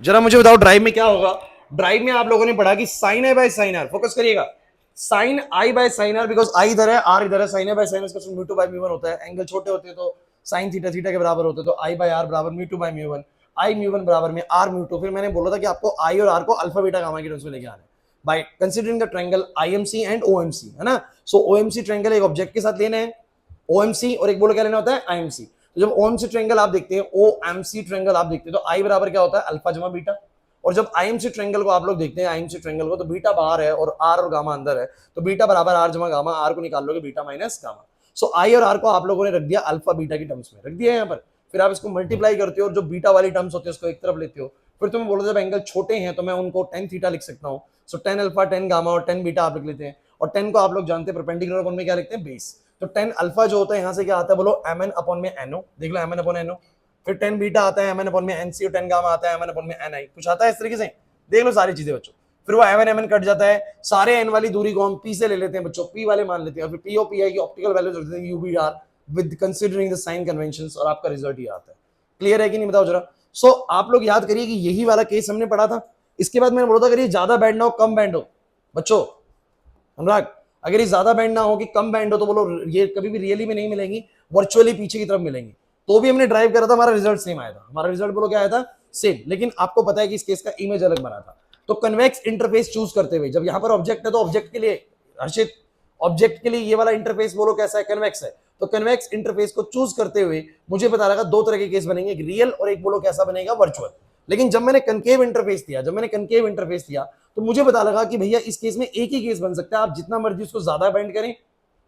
जरा मुझे बताओ ड्राइव में क्या होगा। ड्राइव में आप लोगों ने पढ़ा कि sine i by sine r, focus करिएगा, sine i by sine r, because i इधर है आर इधर है, sine i by sine r इसका mu two by mu one होता है। एंगल छोटे होते हैं तो साइन थीटा थीटा के बराबर होते हैं, तो आई बाय आर बराबर mu two by mu one, I mu one बराबर में आर म्यू टू। फिर मैंने बोला था कि आपको आई और आर को अल्फा बीटा गामा के टर्म्स में लेके आना है by considering the triangle IMC and OMC, है ना। सो ओएमसी ट्रायंगल एक ऑब्जेक्ट के साथ लेना है, ओएमसी, और एक बोलो क्या लेना होता है, आईएमसी। तो जब ओएमसी ट्रायंगल आप देखते हैं, ओएमसी ट्रायंगल आप देखते हैं, तो आई बराबर क्या होता है, अल्फा जमा बीटा। और जब आईएमसी ट्रायंगल को आप लोग देखते हैं, आईएमसी ट्रायंगल को, तो बीटा बाहर है और आर और गामा अंदर है, तो बीटा बराबर आर जमा गामा, आर को निकाल लोगे बीटा माइनस गामा। सो आई और आर को आप लोगों ने रख दिया अल्फा बीटा की टर्म्स में, रख दिया यहाँ पर। फिर आप इसको मल्टीप्लाई करते हो और जो बीटा वाली टर्म्स होती है उसको एक तरफ लेते हो। फिर तुम्हें बोलो जब एंगल छोटे हैं तो मैं उनको टेन थीटा लिख सकता हूँ। सो टेन अल्फा टेन गामा और टेन बीटा आप लिख लेते हैं। और टेन को आप लोग जानते हैं परपेंडिकुलर अपॉन में क्या लिखते हैं, बेस। तो टेन अल्फा जो होता है यहाँ से क्या आता है, बोलो एम एन अपॉन में एनओ, देख लो एम एन अपॉन एनओ। फिर टेन बीटा आता है एम एन अपॉन में एनसी, और टेन गामा आता है एम एन अपॉन में एन आई। कुछ आता है इस तरीके से, देख लो सारी चीजें बच्चों। फिर वो एम एन कट जाता है, सारे एन वाली दूरी को हम पी से ले लेते हैं बच्चों, पी वाले मान लेते हैं, और फिर पी ओ पी आई की ऑप्टिकल वैल्यू रख देते हैं u b r with considering the sign conventions, और आपका रिजल्ट ये आता है। क्लियर है कि नहीं बताओ जरा। सो आप लोग याद करिए कि यही वाला केस हमने पढ़ा था। इसके बाद मैंने बोला था अगर ये ज्यादा बैंड ना हो कम बैंड हो बच्चों, अनुराग, अगर ये ज्यादा बैंड ना हो कि कम बैंड हो, तो बोलो ये कभी भी रियली में नहीं मिलेंगी, वर्चुअली पीछे की तरफ मिलेंगी। तो भी हमने ड्राइव करा था, हमारा रिजल्ट सेम आया था, हमारा रिजल्ट बोलो क्या आया था, सेम। लेकिन आपको पता है कि इस केस का इमेज अलग बना था। तो कन्वेक्स इंटरफेस चूज करते हुए, जब यहाँ पर ऑब्जेक्ट है तो ऑब्जेक्ट के लिए, हर्षित, ऑब्जेक्ट के लिए ये वाला इंटरफेस बोलो कैसा है, कन्वेक्स है। तो कन्वेक्स इंटरफेस को चूज करते हुए मुझे पता लगा दो तरह के केस बनेंगे, एक रियल और एक बोलो कैसा बनेगा, वर्चुअल। लेकिन जब मैंने कनकेव इंटरफेस दिया, तो मुझे पता लगा कि भैया इस केस में एक ही केस बन सकता है, आप जितना मर्जी उसको ज्यादा बेंड करें,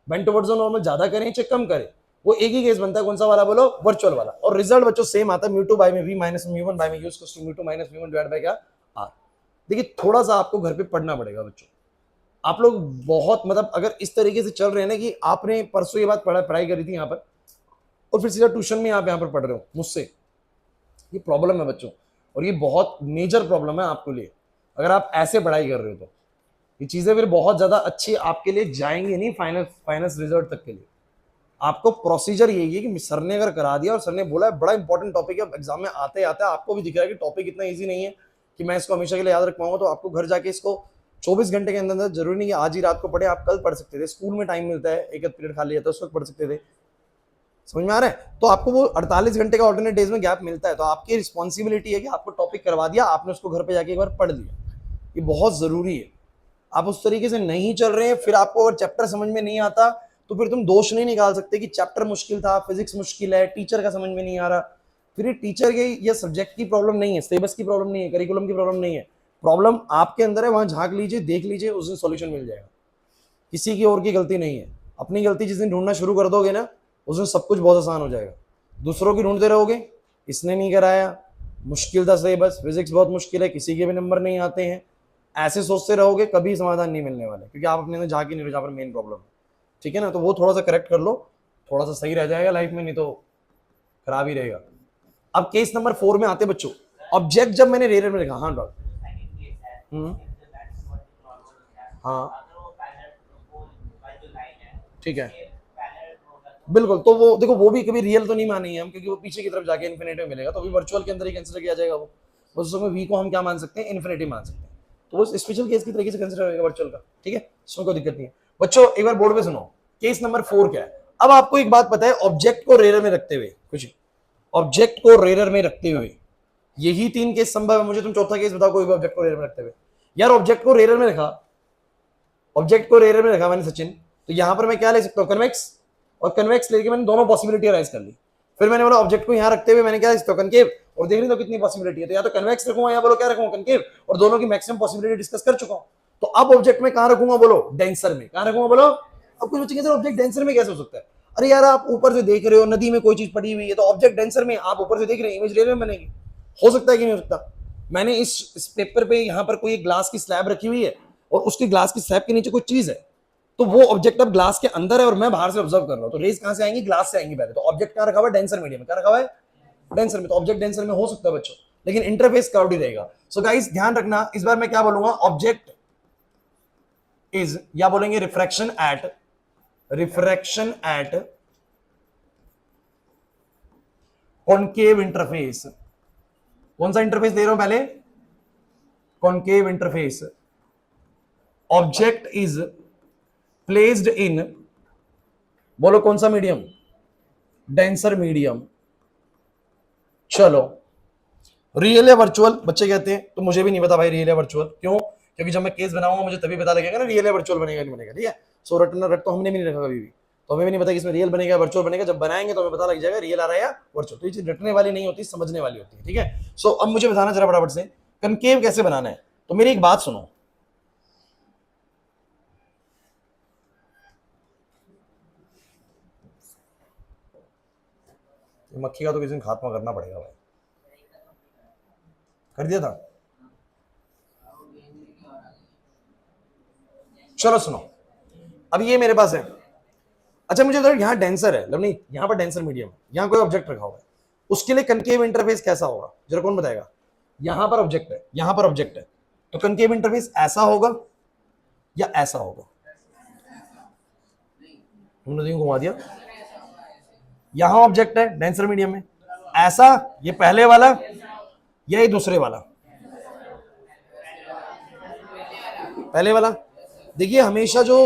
बेंड टुवर्ड्स नॉर्मल ज्यादा करें चाहे कम करें, वो एक ही केस बनता है। कौन सा वाला बोलो, वर्चुअल वाला। और रिजल्ट बच्चों सेम आता है, म्यू टू बाय में v minus mu one by में u equals to mu two minus mu one divide by क्या, आर। देखिए थोड़ा सा आपको घर पे पढ़ना पड़ेगा बच्चों। आप लोग बहुत मतलब अगर इस तरीके से चल रहे हैं ना कि आपने परसों ये बात पढ़ाई करी थी यहाँ पर, और फिर सीधा ट्यूशन में आप यहाँ पर पढ़ रहे हो मुझसे, ये प्रॉब्लम है बच्चों। और ये बहुत मेजर प्रॉब्लम है आपके लिए अगर आप ऐसे पढ़ाई कर रहे हो। तो ये चीजें फिर बहुत ज्यादा अच्छी आपके लिए जाएंगी नहीं फाइनल रिजल्ट तक के लिए। आपको प्रोसीजर यही है कि सर ने अगर करा दिया और सर ने बोला बड़ा इंपॉर्टेंट टॉपिक है, एग्जाम में आते आते आपको भी दिख रहा है कि टॉपिक इतना ईजी नहीं है कि मैं इसको हमेशा के लिए याद रख पाऊंगा, तो आपको घर जाके इसको 24 घंटे के अंदर, जरूरी नहीं कि आज ही रात को पढ़े, आप कल पढ़ सकते थे, स्कूल में टाइम मिलता है, एक पीरियड खाली जाता है उस वक्त पढ़ सकते थे। समझ में आ रहा है। तो आपको वो 48 घंटे का ऑल्टरनेट डेज में गैप मिलता है, तो आपकी रिस्पॉन्सिबिलिटी है कि आपको टॉपिक करवा दिया, आपने उसको घर पे जाके एक बार पढ़ लिया, ये बहुत जरूरी है। आप उस तरीके से नहीं चल रहे हैं, फिर आपको अगर चैप्टर समझ में नहीं आता तो फिर तुम दोष नहीं निकाल सकते कि चैप्टर मुश्किल था, फिजिक्स मुश्किल है, टीचर का समझ में नहीं आ रहा। फिर ये टीचर के या सब्जेक्ट की प्रॉब्लम नहीं है, सिलेबस की प्रॉब्लम नहीं है, करिकुलम की प्रॉब्लम नहीं है, प्रॉब्लम आपके अंदर है। वहां झांक लीजिए, देख लीजिए, उस दिन सॉल्यूशन मिल जाएगा। किसी की और की गलती नहीं है, अपनी गलती जिस दिन ढूंढना शुरू कर दोगे ना, उस दिन सब कुछ बहुत आसान हो जाएगा। दूसरों की ढूंढते रहोगे, इसने नहीं कराया, मुश्किल था सिलेबस, फिजिक्स बहुत मुश्किल है, किसी के भी नंबर नहीं आते हैं, ऐसे सोचते रहोगे, कभी समाधान नहीं मिलने वाला, क्योंकि आप अपने अंदर झांक ही नहीं रहे जहाँ पर मेन प्रॉब्लम है। ठीक है ना। तो वो थोड़ा सा करेक्ट कर लो, थोड़ा सा सही रह जाएगा लाइफ में, नहीं तो खराब ही रहेगा। अब केस नंबर 4 में आते बच्चों, ऑब्जेक्ट जब मैंने रेयर में लिखा, हाँ डॉक्टर, हाँ ठीक है, बिल्कुल। तो वो देखो, वो भी कभी रियल तो नहीं मानेंगे हम, क्योंकि वो पीछे की तरफ जाके इन्फिनिटी में मिलेगा, तो भी वर्चुअल के अंदर ही कंसिडर किया जाएगा वो। बस उसमें वी को हम क्या मान सकते हैं, इन्फिनिटी मान सकते हैं। तो वो स्पेशल केस की तरीके से कंसिडर होगा वर्चुअल का। ठीक है, इसमें कोई दिक्कत नहीं है बच्चों। एक बार बोर्ड पे सुनो, केस नंबर 4 क्या है। अब आपको एक बात पता है, ऑब्जेक्ट को रेयर में रखते हुए, कुछ ऑब्जेक्ट को रेयर में रखते हुए यही 3 केस संभव है। मुझे तुम चौथा केस बताओ, कोई भी ऑब्जेक्ट को रेयर में रखते हुए। यार ऑब्जेक्ट को रेयर में रखा, ऑब्जेक्ट को रेयर में रखा मैंने सचिन, तो यहां पर मैं क्या ले सकता हूं, कन्वेक्स, और कन्वेक्स लेके मैंने दोनों पॉसिबिलिटी राइज कर ली। फिर मैंने बोला ऑब्जेक्ट को यहां रखते हुए मैंने क्या ले सकता हूं, कनकेव, और देख रही तो कितनी पॉसिबिलिटी है, तो या तो कन्वेक्स रखूंगा या बोलो क्या रखूंगा, कनकेव, और दोनों की मैक्सिमम पॉसिबिलिटी डिस्कस कर चुका हूं। तो अब ऑब्जेक्ट में कहां रखूंगा, बोलो डेंसर में, कहां रखूंगा बोलो। अब कुछ बच्चे कहते हैं ऑब्जेक्ट डेंसर में कैसे हो सकता है। अरे यार आप ऊपर से देख रहे हो, नदी में कोई चीज पड़ी हुई है, तो ऑब्जेक्ट डेंसर में, आप ऊपर से देख रहे हैं, इमेज रेयर में बनेगी, हो सकता है कि नहीं हो सकता। मैंने इस पेपर पे यहाँ पर कोई ग्लास की स्लैब रखी हुई है, और उसकी ग्लास की स्लैब के नीचे कोई चीज है, तो वो ऑब्जेक्ट अब ग्लास के अंदर है और मैं बाहर से ऑब्जर्व कर रहा हूं, तो रेज कहां से आएंगी, ग्लास से आएंगी पहले। तो ऑब्जेक्ट कहां रखा हुआ है, डेंसर मीडियम में, क्या रखा हुआ है, डेंसर में। तो ऑब्जेक्ट डेंसर में हो सकता है बच्चों, लेकिन इंटरफेस कर्व्ड ही रहेगा। सो गाइस ध्यान रखना, इस बार मैं क्या बोलूंगा, ऑब्जेक्ट इज, या बोलेंगे रिफ्रैक्शन एट कॉनकेव इंटरफेस, कौन सा इंटरफेस दे रहा हूं पहले? Concave interface. Object is placed in, बोलो कौन सा मीडियम? Denser medium. चलो, रियल या वर्चुअल बच्चे कहते हैं, तो मुझे भी नहीं पता भाई रियल या वर्चुअल, क्यों? क्योंकि जब मैं केस बनाऊंगा मुझे तभी पता लगेगा ना रियल या वर्चुअल बनेगा नहीं बनेगा, ठीक है? सो रट ना रट तो हमने भी नहीं रखा कभी भी, तो हमें भी नहीं पता कि इसमें रियल बनेगा वर्चुअल बनेगा, जब बनाएंगे तो हमें पता लग जाएगा रियल आ रहा है या वर्चुअल। तो ये चीज रटने वाली नहीं होती, समझने वाली होती है, ठीक है? सो अब मुझे बताना जरा फटाफट से कनकेव कैसे बनाना है। तो मेरी एक बात सुनो, मक्खी का तो किसी दिन खात्मा करना पड़ेगा भाई। कर दिया था? चलो सुनो, अब ये मेरे पास है। अच्छा मुझे बताओ, यहाँ डेंसर है नहीं, यहाँ पर डेंसर मीडियम, यहाँ कोई ऑब्जेक्ट रखा हुआ है, उसके लिए कनकेव इंटरफेस कैसा होगा जरा कौन बताएगा? यहाँ पर ऑब्जेक्ट है, यहाँ पर ऑब्जेक्ट है, तो कनकेव इंटरफेस ऐसा होगा या ऐसा होगा? तुमने घुमा दिया। यहाँ ऑब्जेक्ट है डेंसर मीडियम में, ऐसा, ये पहले वाला या ये दूसरे वाला? पहले वाला। देखिए हमेशा जो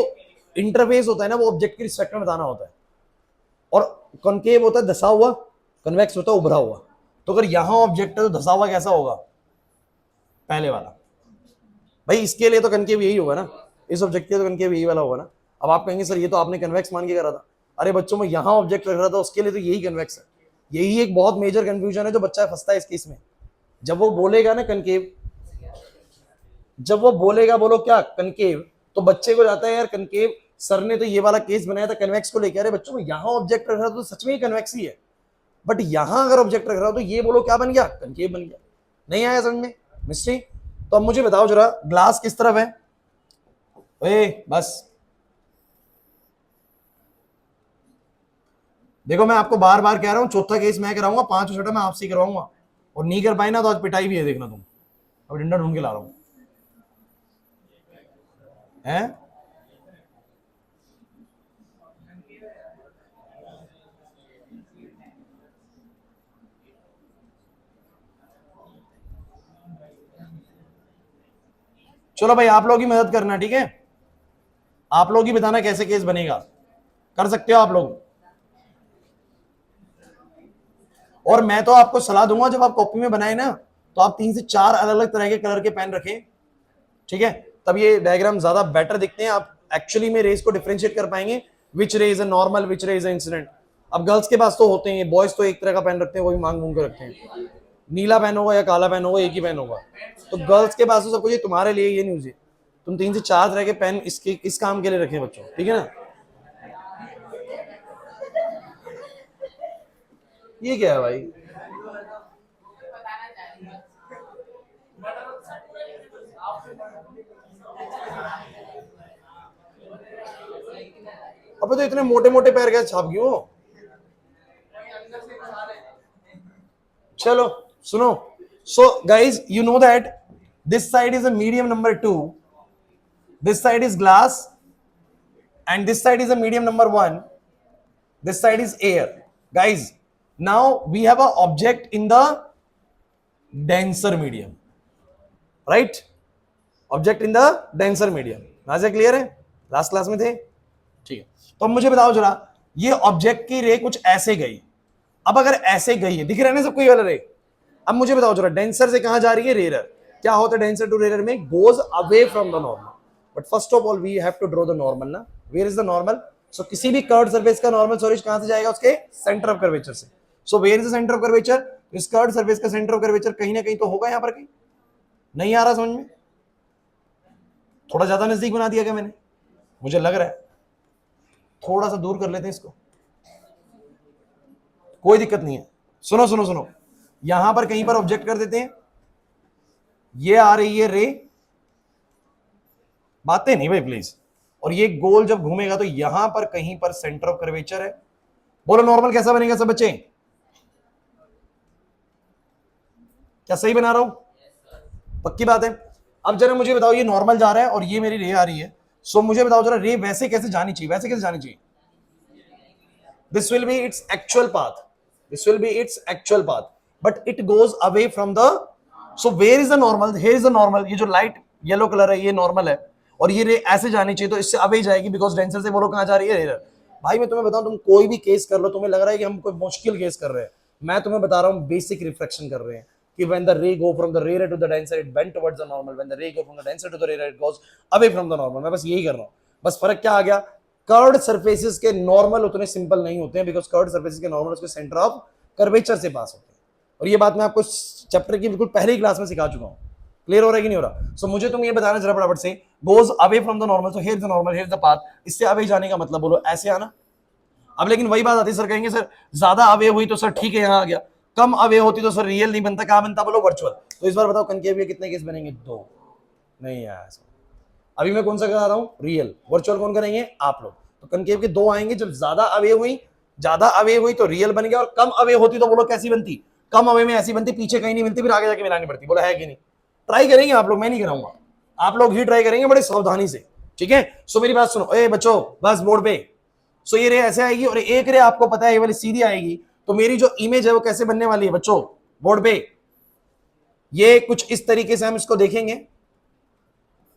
इंटरफेस होता है ना वो ऑब्जेक्ट के रिस्पेक्ट में बताना होता है, और कॉन्केव होता है धसा हुआ, कन्वेक्स होता है उभरा हुआ। तो अगर यहां ऑब्जेक्ट है तो धसा हुआ कैसा होगा? पहले वाला। भाई इसके लिए तो कनकेव यही होगा ना, इस ऑब्जेक्ट के लिए तो कनकेव यही वाला होगा ना। अब आप कहेंगे सर ये तो आपने कन्वेक्स मान के करा था। अरे बच्चों में यहां ऑब्जेक्ट रख रहा था उसके लिए तो यही कन्वेक्स है। यही एक बहुत मेजर कंफ्यूजन है जो बच्चा फंसता है इस केस में। जब वो बोलेगा ना कनकेव, जब वो बोलेगा बोलो क्या कनकेव, तो बच्चे को जाता है यार कनकेव सर ने तो ये वाला केस बनाया था कन्वेक्स को लेकर। अरे बच्चों में यहां ऑब्जेक्ट रख रहा था तो सच में ही कन्वेक्स ही है, बट यहां अगर ऑब्जेक्ट रख रहा हो तो ये बोलो क्या बन गया? कनकेव बन गया। नहीं आया समझ में मिस्ट्री? तो अब मुझे बताओ जरा ग्लास किस तरफ है? ओए बस देखो मैं आपको बार बार कह रहा हूं, चौथा केस मैं कराऊंगा, 5 छठा मैं आपसे करवाऊंगा, और नहीं कर पाए ना तो आज पिटाई भी है, देखना तुम। अब डंडा ढूंढ के ला रहा हूं हैं। चलो भाई आप लोग ही मदद करना, ठीक है? आप लोग ही बताना कैसे केस बनेगा, कर सकते हो आप लोग। और मैं तो आपको सलाह दूंगा जब आप कॉपी में बनाए ना तो आप 3 से 4 अलग अलग तरह के कलर के पेन रखें, ठीक है? तब ये डायग्राम ज्यादा बेटर दिखते हैं, आप एक्चुअली में रेस को डिफरेंशिएट कर पाएंगे, विच रे इज अ नॉर्मल, विच रे इज अ इंसिडेंट। अब गर्ल्स के पास तो होते हैं, बॉयज तो एक तरह का पेन रखते हैं, वो भी मांग मूंग के रखते हैं, नीला पेन होगा या काला पेन होगा एक ही पेन होगा। तो गर्ल्स के पास तो सब कुछ, तुम्हारे लिए ये न्यूज है, तुम 3 से 4 तरह के पेन इसके इस काम के लिए रखें बच्चों, ठीक है ना? ये क्या है भाई? अबे तो इतने मोटे मोटे पैर कैसे छाप गए हो? चलो सुनो, so guys you know that this side is a medium number 2, this side is glass, and this side is a medium number 1, this side is air. Guys, now we have a object in the denser medium, right? Object in the denser medium. नाज़े clear है? Last class में थे, ठीक है? तो अब मुझे बताओ जरा, ये ऑब्जेक्ट की रे कुछ ऐसे गई, अब अगर ऐसे गई है, दिख रहा है ना सबको ये वाला रे? अब मुझे बताओ जरा डेंसर से कहां जा रही है? रेरर। क्या होता है डेंसर टू रेरर में? Goes away from the normal. But first of all we have to draw the normal ना। Where is the normal? So किसी भी कर्व्ड सरफेस का नॉर्मल सॉलिड कहां से जाएगा? उसके सेंटर ऑफ कर्वेचर से। So where is the centre of curvature? इस कर्व्ड सरफेस का सेंटर ऑफ कर्वेचर कहीं ना कहीं तो होगा यहां पर, कहीं नहीं आ रहा समझ में? थोड़ा ज्यादा नजदीक बना दिया क्या मैंने? मुझे लग रहा है थोड़ा सा दूर कर लेते हैं इसको, कोई दिक्कत नहीं है। सुनो सुनो सुनो, यहां पर कहीं पर ऑब्जेक्ट कर देते हैं, ये आ रही है रे, बातें नहीं भाई प्लीज। और ये गोल जब घूमेगा तो यहां पर कहीं पर सेंटर ऑफ कर्वेचर है। बोलो नॉर्मल कैसा बनेगा सब बच्चे? क्या सही बना रहा हूं? पक्की बात है? अब जरा मुझे बताओ, ये नॉर्मल जा रहा है और ये मेरी रे आ रही है, सो मुझे बताओ जरा रे वैसे कैसे जानी चाहिए? वैसे कैसे जानी चाहिए? This will be its actual path, this will be its actual path. But it goes away from the, so where is the normal, here is the normal, ये जो लाइट येलो कलर है ये नॉर्मल है, और ये रे ऐसे जानी चाहिए, तो इससे अवे जाएगी, बिकॉज डेंसर से बोलो कहां जा रही है, रेयर। भाई मैं तुम्हें बताऊं, तुम कोई भी केस कर लो, तुम्हें लग रहा है कि हम कोई मुश्किल केस कर रहे हैं, मैं तुम्हें बता रहा हूं बेसिक रिफ्लेक्शन कर रहे हैं कि when the ray go from the rarer to the denser it bend towards the normal, when the ray go from the denser to the rarer it goes away from the normal। मैं बस यही कर रहा हूं, बस फर्क क्या आ गया, कर्व्ड सरफेसेस के नॉर्मल उतने सिंपल नहीं होते हैं, बिकॉज कर्व्ड सरफेसेस के नॉर्मल उसके सेंटर ऑफ कर्वेचर से पास होते हैं, और ये बात मैं आपको चैप्टर की बिल्कुल पहली क्लास में सिखा चुका हूं। क्लियर हो रहा है कि नहीं हो रहा? सो मुझे तुम ये बताना जरा फटाफट से, goes away from the normal, so here is the normal, here is the path, इससे अवे जाने का मतलब बोलो ऐसे आना। अब लेकिन वही बात आती है, सर कहेंगे सर ज्यादा अवे हुई तो सर ठीक है यहाँ आ गया, कम अवे होती तो सर रियल नहीं बनता, क्या बनता बोलो, वर्चुअल। तो इस बार बताओ कनकेव के कितने केस बनेंगे? 2 नहीं यार, अभी मैं कौन सा करा रहा हूँ, रियल। वर्चुअल कौन करेंगे? आप लोग। तो कनकेव के 2 आएंगे, जब ज्यादा अवे हुई तो रियल बन गया, और कम अवे होती तो बोलो कैसी बनती? कम अवे में ऐसी बनती, पीछे कहीं नहीं मिलती, फिर आगे जाके मिलानी पड़ती। बोला है कि नहीं? ट्राई करेंगे आप लोग, मैं नहीं कराऊंगा, आप लोग ही ट्राई करेंगे बड़े सावधानी से, ठीक है? सो मेरी बात सुनो, ए बच्चों बस बोर्ड पे, सो ये रे ऐसे आएगी, और एक रे आपको पता है ये वाली सीधी आएगी, तो मेरी जो इमेज है वो कैसे बनने वाली है बच्चों बोर्ड पे? ये कुछ इस तरीके से हम इसको देखेंगे,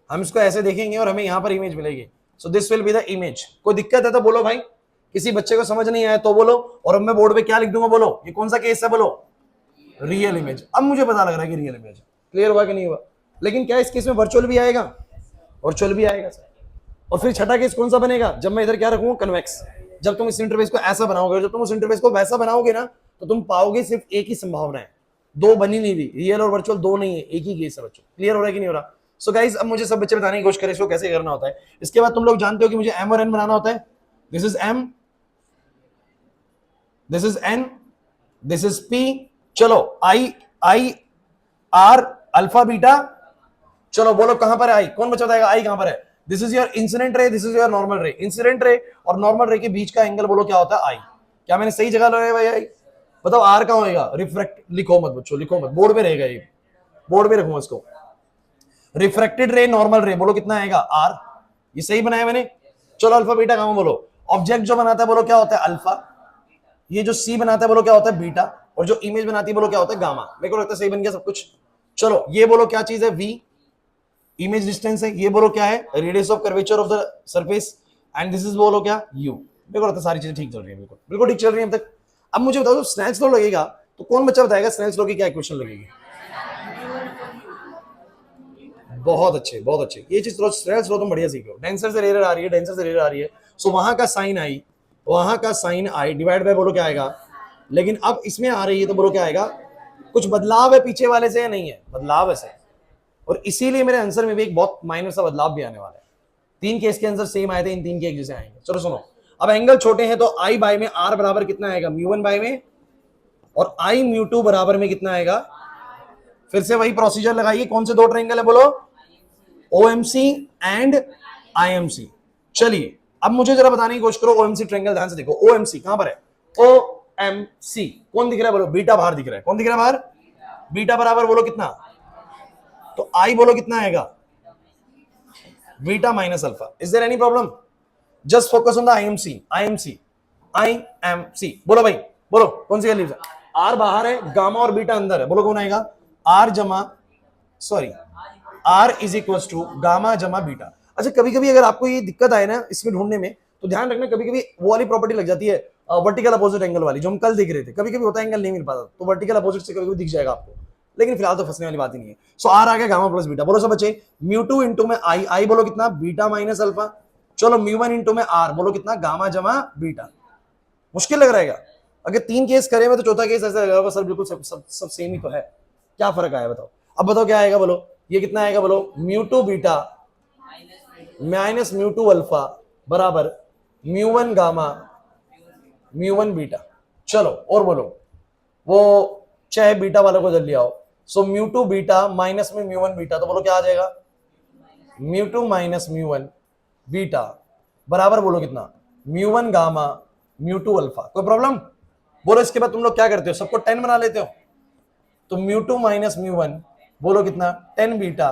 हम इसको ऐसे देखेंगे और हमें यहां पर इमेज मिलेगी। So this will be the image. कोई दिक्कत है तो बोलो भाई, किसी बच्चे को समझ नहीं आया तो बोलो, और अब मैं बोर्ड पे क्या लिख दूंगा बोलो, ये कौन सा केस है बोलो, रियल इमेज। अब मुझे पता लग रहा है कि रियल इमेज। क्लियर हुआ कि नहीं हुआ? लेकिन क्या इस केस में वर्चुअल भी आएगा? वर्चुअल भी आएगा सर। और फिर छठा केस कौन सा बनेगा? जब मैं इधर क्या रखूंगा, कन्वेक्स। जब तुम इस इंटरफेस को ऐसा बनाओगे, जब तुम उस इंटरफेस को वैसा बनाओगे ना, तो तुम पाओगे सिर्फ एक ही संभावना है, 2 बनी नहीं थी, रियल और वर्चुअल 2 नहीं है, एक ही केस है बच्चों। क्लियर हो रहा है कि नहीं हो रहा? सो गाइस अब मुझे सब बच्चे बताने की कोशिश करें इसको कैसे करना होता है। इसके बाद तुम लोग जानते हो कि मुझे एम और एन बनाना होता है। This is m, this is n, this is p. चलो I I are alpha beta. चलो बोलो कहां पर है आई? कौन बच्चा बताएगा आई कहां पर है? This is your incident ray, this is your normal रे। इंसिडेंट रे और नॉर्मल रे के बीच का एंगल बोलो क्या होता है? आई। क्या मैंने सही जगह लगाया भाई? आई बताओ आर कहां होएगा? रिफ्रैक्ट, लिखो मत बच्चों, लिखो मत, बोर्ड पे रहेगा ये, बोर्ड पे रखूंगा इसको। रिफ्रैक्टेड रे, नॉर्मल रे, बोलो कितना आएगा? आर। ये सही बनाया मैंने? चलो अल्फा बीटा कहां बोलो? ऑब्जेक्ट जो बनाता है बोलो क्या होता है? अल्फा। ये जो सी बनाता है बोलो क्या होता है? बीटा। और जो इमेज बनाती है बोलो क्या होता है? गामा। मेरे को लगता है सही बन गया सब कुछ। चलो ये बोलो क्या चीज है? वी इमेज डिस्टेंस है। ये बोलो क्या है? Radius of curvature of the surface. And this is बोलो क्या? यू। मेरे को लगता है सारी चीजें ठीक चल रही है, बिल्कुल बिल्कुल ठीक चल रही है अब तक। अब मुझे बताओ तो स्नेल्स लॉ लगेगा तो कौन बच्चा बताएगा स्नेल्स लॉ की क्या इक्वेशन लगेगी? बहुत अच्छे, बहुत अच्छे। ये चीज स्नेल्स लॉ तुम बढ़िया सीखो। डेंसर से रेयर आ रही है, डेंसर से रेयर आ रही है, सो वहां का साइन आई, वहां का साइन आई डिवाइड बाय बोलो क्या आएगा? लेकिन अब इसमें आ रही है तो बोलो क्या आएगा? कुछ बदलाव है पीछे वाले से या नहीं है? बदलाव है सर। और इसीलिए मेरे आंसर में भी एक बहुत माइनर सा बदलाव भी आने वाला है। 3 केस के आंसर सेम आए थे, इन 3 के एक जैसे आएंगे। चलो सुनो, अब एंगल छोटे हैं तो आई बाय में आर बराबर कितना आएगा? म्यू 1 बाय में, और आई म्यू 2 बराबर में कितना आएगा? फिर से वही प्रोसीजर लगाइए। कौन से 2 ट्रायंगल है बोलो? OMC and IMC. चलिए अब मुझे जरा बताने की कोशिश करो ओएमसी ट्रायंगल, ध्यान से देखो। ओएमसी कहां पर है? ओएमसी कौन दिख रहा है बोलो? बीटा बाहर दिख रहा है। कौन दिख रहा है बाहर? बीटा बराबर बोलो कितना? तो आई बोलो कितना आएगा? Beta minus alpha. Is there any problem? Just focus on the IMC, IMC, IMC. बोलो भाई, बोलो कौन सी वैल्यू है? आर बाहर है, गामा और बीटा अंदर है। बोलो कौन आएगा? आर जमा, sorry, R is equal to gamma जमा बीटा। अच्छा कभी कभी अगर आपको ये दिक्कत आए ना इसमें ढूंढने में, तो ध्यान रखना कभी कभी वो वाली प्रॉपर्टी लग जाती है वर्टिकल अपोजिट एंगल वाली, जो हम कल देख रहे थे। कभी कभी होता है एंगल नहीं मिल पाता, तो वर्टिकल अपोजिट से कभी कभी दिख जाएगा आपको, लेकिन फिलहाल तो फंसने वाली बात ही नहीं है। सो आर आ गया गामा प्लस बीटा। बोलो सब बच्चे, म्यू 2 इंटू में आई, आई बोलो कितना? Beta minus alpha. चलो म्यू 1 इंटू में आर बोलो कितना? गामा जमा बीटा। मुश्किल लग रहेगा? अगर 3 केस करे में तो चौथा केस ऐसा लगेगा सर बिल्कुल सब सेम ही तो है, क्या फर्क आया बताओ? अब बताओ क्या आएगा बोलो? ये कितना आएगा बोलो? Mu 2 beta minus mu 2 alpha बराबर म्यू 1 गामा म्यू 1 बीटा। चलो और बोलो, वो चाहे बीटा वाले को जल्दी आओ। सो म्यू 2 बीटा माइनस में म्यू 1 बीटा, तो बोलो क्या आ जाएगा? म्यू 2 माइनस म्यू 1 बीटा बराबर बोलो कितना? Mu 1 gamma mu 2 alpha. कोई प्रॉब्लम? बोलो इसके बाद तुम लोग क्या करते हो? सबको 10 बना लेते हो। तो म्यू 2 माइनस म्यू 1 बोलो कितना? 10 beta,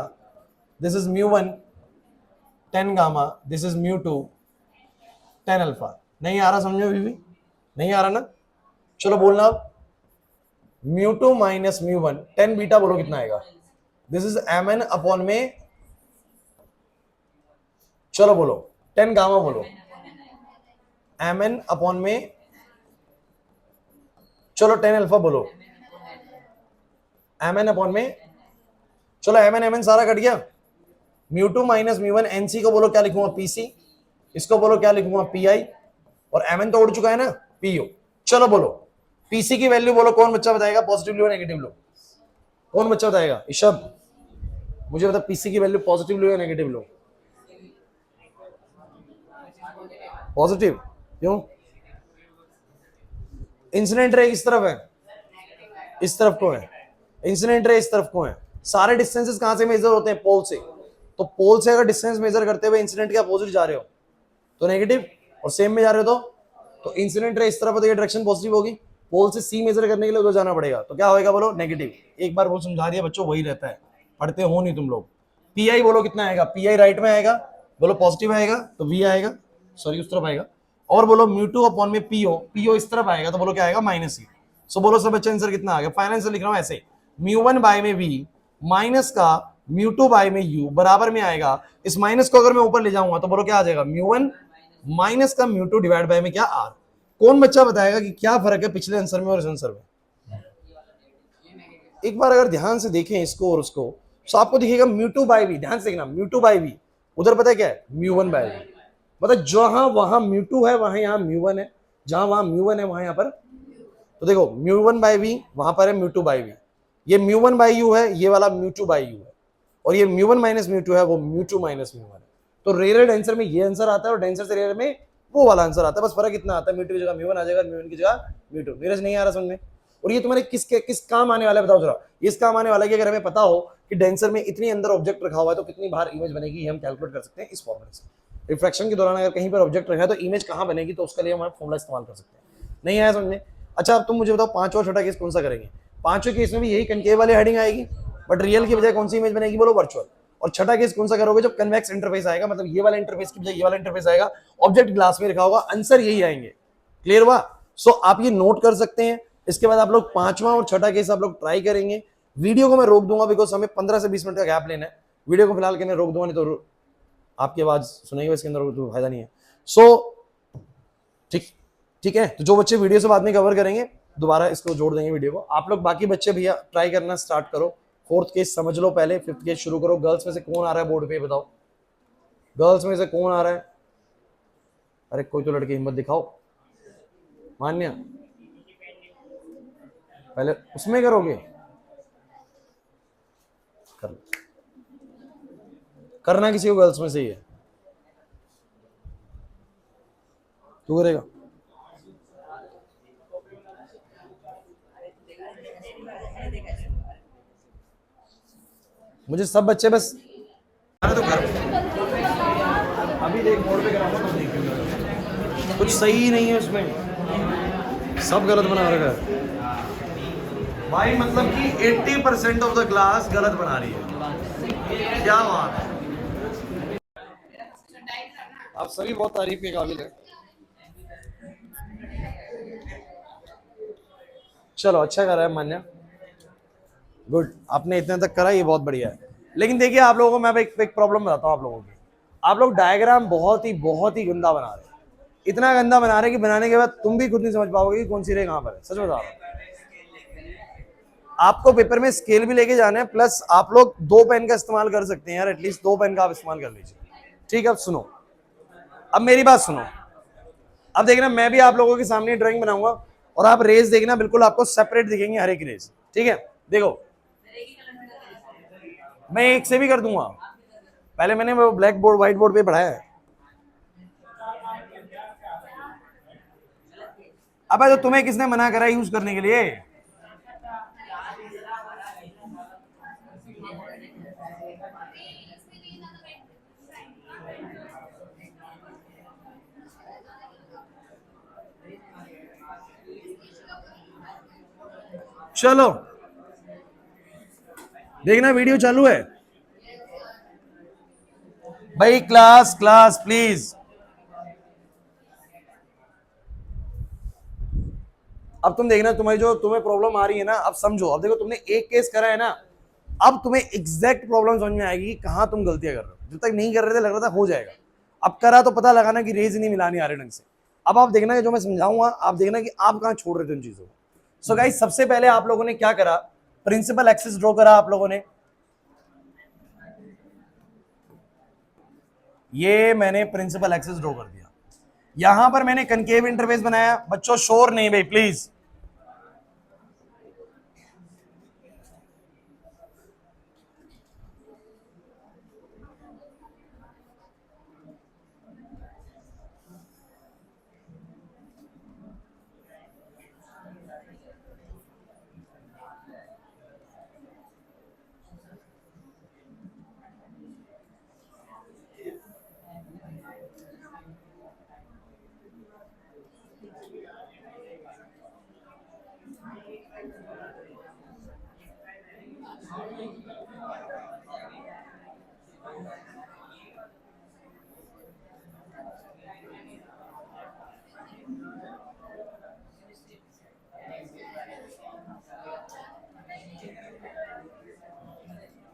this is mu 1 10 gamma, this is mu 2 10 alpha. नहीं आ रहा समझो? अभी भी नहीं आ रहा ना? चलो बोलना अब। Mu two minus mu one, tan beta बोलो कितना आएगा, this is m n upon में, चलो बोलो टेन गामा बोलो, एम एन अपॉन में, चलो टेन अल्फा बोलो, एम एन अपॉन में, चलो एम एन सारा कट गया, mu two minus mu one, NC को बोलो क्या लिखूंगा पीसी, इसको बोलो क्या लिखूंगा पी आई, और एम एन तो उड़ चुका है ना पीओ। चलो बोलो पीसी की वैल्यू बोलो, कौन बच्चा बताएगा, पॉजिटिव लो नेगेटिव लो, कौन बच्चा बताएगा, ईशब मुझे बता पीसी की वैल्यू पॉजिटिव लो या नेगेटिव लो, पॉजिटिव, क्यों, इंसिडेंट रे इस तरफ है, इस तरफ को है, इंसिडेंट रे इस तरफ को है, सारे डिस्टेंसेस कहां से मेजर होते हैं, पोल से, तो पोल से अगर डिस्टेंस मेजर करते हुए इंसिडेंट के अपोजिट जा रहे हो तो नेगेटिव, और सेम में जा रहे हो तो इंसिडेंट रे इस तरफ है तो ये डायरेक्शन पॉजिटिव होगी, पोल से सी मेजर करने के लिए उधर जाना पड़ेगा, तो क्या होएगा बोलो नेगेटिव। एक बार वो समझा दिया बच्चों, वही रहता है, पढ़ते हो नहीं तुम लोग। पी आई बोलो कितना आएगा, पी आई राइट में आएगा, बोलो पॉजिटिव आएगा तो वी आएगा, सॉरी उस तरफ आएगा, और बोलो म्यू टू अपॉन में पीओ, पीओ इस तरफ आएगा तो बोलो क्या आएगा माइनस सी। सो बोलो सब बच्चे आंसर कितना आ गया, फाइनल आंसर लिख रहा हूं ऐसे, म्यू वन बाय में वी माइनस का म्यू टू बाय में यू बराबर में आएगा, इस माइनस को अगर मैं ऊपर ले जाऊंगा तो बोलो क्या आ जाएगा, म्यू वन माइनस का म्यू टू डिवाइड बाय में क्या आर। कौन बच्चा बताएगा कि क्या फर्क है पिछले आंसर में और इस आंसर में, एक बार अगर ध्यान से देखें इसको और उसको तो आपको दिखेगा म्यू टू बाय वी, ध्यान से देखना म्यू टू बाय वी, उधर पता है क्या है म्यू वन बाय वी, मतलब जहां वहां म्यू टू है वहां यहाँ म्यू वन है, जहां वहां म्यू वन है वहां यहाँ पर, तो देखो म्यू वन बाय वी वहां पर है म्यू टू बाय वी, ये म्यू वन बाय यू है, ये वाला म्यू टू बाय यू है, और ये mu one minus mu two है, वो mu two minus mu one है। तो रेयर आंसर में ये आंसर आता है और डेंसर से रेयर में वो वाला आंसर आता है, बस फर्क इतना आता है, म्यू टू की जगह म्यू वन आ जाएगा, म्यू वन की जगह म्यू टू। नीरज नहीं आ रहा समझ में, और ये तुम्हारे किस काम आने वाला है बताओ जरा, इस काम आने वाला है कि अगर हमें पता हो कि डेंसर में इतनी अंदर ऑब्जेक्ट रखा हुआ है तो कितनी बाहर इमेज बनेगी, ये हम कैलकुलेट कर सकते हैं इस फॉर्मूले से। रिफ्रैक्शन के दौरान अगर कहीं पर ऑब्जेक्ट रखा है तो इमेज कहां बनेगी, तो उसके लिए हम फॉर्मूला इस्तेमाल कर सकते हैं। नहीं आया समझ में, अच्छा अब तुम मुझे बताओ पांचवा छठा केस कौन सा करेंगे, पांचवें केस में भी यही कनकेव वाली हेडिंग आएगी, बट रियल की बजाय कौन सी इमेज बनेगी बोलो वर्चुअल, और छठा केस कौन सा करोगे जब कन्वेक्स इंटरफेस आएगा, मतलब ये वाला इंटरफेस की बजाय ये वाला इंटरफेस आएगा, ऑब्जेक्ट ग्लास में रखा होगा, आंसर यही आएंगे। क्लियर हुआ, सो आप ये नोट कर सकते हैं। इसके बाद आप लोग पांचवा और छठा केस आप लोग ट्राई करेंगे। वीडियो को मैं रोक दूंगा बिकॉज हमें 15 से 20 मिनट का गैप लेना है, वीडियो को फिलहाल के मैं रोक दूंगा, नहीं तो आपकी आवाज सुनेंगे इसके अंदर तो फायदा नहीं है। सो ठीक ठीक है, तो जो बच्चे वीडियो से बाद में कवर करेंगे दोबारा इसको जोड़ देंगे वीडियो को। आप लोग बाकी बच्चे भैया ट्राई करना स्टार्ट करो, फोर्थ केस समझ लो पहले, फिफ्थ केस शुरू करो। गर्ल्स में से कौन आ रहा है बोर्ड पे बताओ, गर्ल्स में से कौन आ रहा है, अरे कोई तो लड़की हिम्मत दिखाओ। मान्या पहले उसमें करोगे, कर करना किसी को गर्ल्स में से ही है, तू करेगा, मुझे सब बच्चे बस तो कर, अभी देख बोर्ड पे कराऊंगा तो देखिए कुछ सही नहीं है उसमें, सब गलत बना रखा है भाई, मतलब कि 80% ऑफ द क्लास गलत बना रही है। क्या बात है, आप सभी बहुत तारीफ के काबिल है। चलो अच्छा करा है मान्या, गुड, आपने इतने तक करा, ये बहुत बढ़िया है। लेकिन देखिए आप लोगों को मैं एक प्रॉब्लम बताता हूँ आप लोगों की, आप लोग डायग्राम बहुत ही गंदा बना रहे हैं, इतना गंदा बना रहे हैं कि बनाने के बाद तुम भी खुद नहीं समझ पाओगे कि कौन सी रे कहां पर है, सच बता रहा हूं। आपको पेपर में स्केल भी लेके जाना है, प्लस आप लोग 2 पेन का इस्तेमाल कर सकते हैं यार, एटलीस्ट 2 पेन का आप इस्तेमाल कर लीजिए। ठीक है, अब सुनो, अब मेरी बात सुनो, अब देखना मैं भी आप लोगों के सामने ड्राइंग बनाऊंगा और आप रेज देखना, बिल्कुल आपको सेपरेट दिखेंगे हर एक रेज। ठीक है, देखो मैं एक से भी कर दूंगा, पहले मैंने वो ब्लैक बोर्ड व्हाइट बोर्ड पे पढ़ाया है। अब तो तुम्हें किसने मना करा यूज करने के लिए, चलो देखना वीडियो चालू है भाई, क्लास क्लास प्लीज। अब तुम देखना, तुम्हारी जो तुम्हें प्रॉब्लम आ रही है ना, अब समझो, अब देखो तुमने एक केस करा है ना, अब तुम्हें एग्जैक्ट प्रॉब्लम समझ में आएगी कहां तुम गलतियां कर रहे हो। जब तक नहीं कर रहे थे लग रहा था हो जाएगा, अब करा तो पता लगाना कि रेज नहीं मिलानी आ रहे ढंग से। अब आप देखना कि जो मैं समझाऊंगा आप देखना कि आप कहां छोड़ रहे थे उन चीजों को। सो गाइस, सबसे पहले आप लोगों ने क्या करा, प्रिंसिपल एक्सिस ड्रॉ करा आप लोगों ने। ये मैंने प्रिंसिपल एक्सिस ड्रॉ कर दिया, यहां पर मैंने कनकेव इंटरफेस बनाया। बच्चों शोर नहीं भाई प्लीज।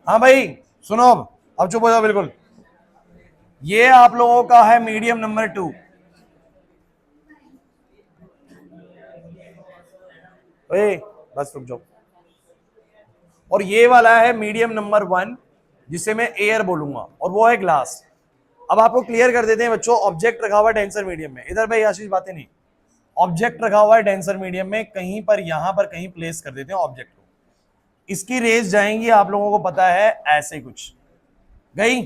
हाँ भाई सुनो, अब चुप हो जाओ बिल्कुल। ये आप लोगों का है मीडियम नंबर 2। बस रुक जाओ। और ये वाला है मीडियम नंबर 1, जिसे मैं एयर बोलूंगा, और वो है ग्लास। अब आपको क्लियर कर देते हैं बच्चों, ऑब्जेक्ट रखा हुआ है डेंसर मीडियम में। इधर भाई आशीष बातें नहीं, ऑब्जेक्ट रखा हुआ है डेंसर मीडियम में, कहीं पर यहां पर कहीं प्लेस कर देते हैं ऑब्जेक्ट को। इसकी रेज जाएंगी आप लोगों को पता है ऐसे कुछ गई।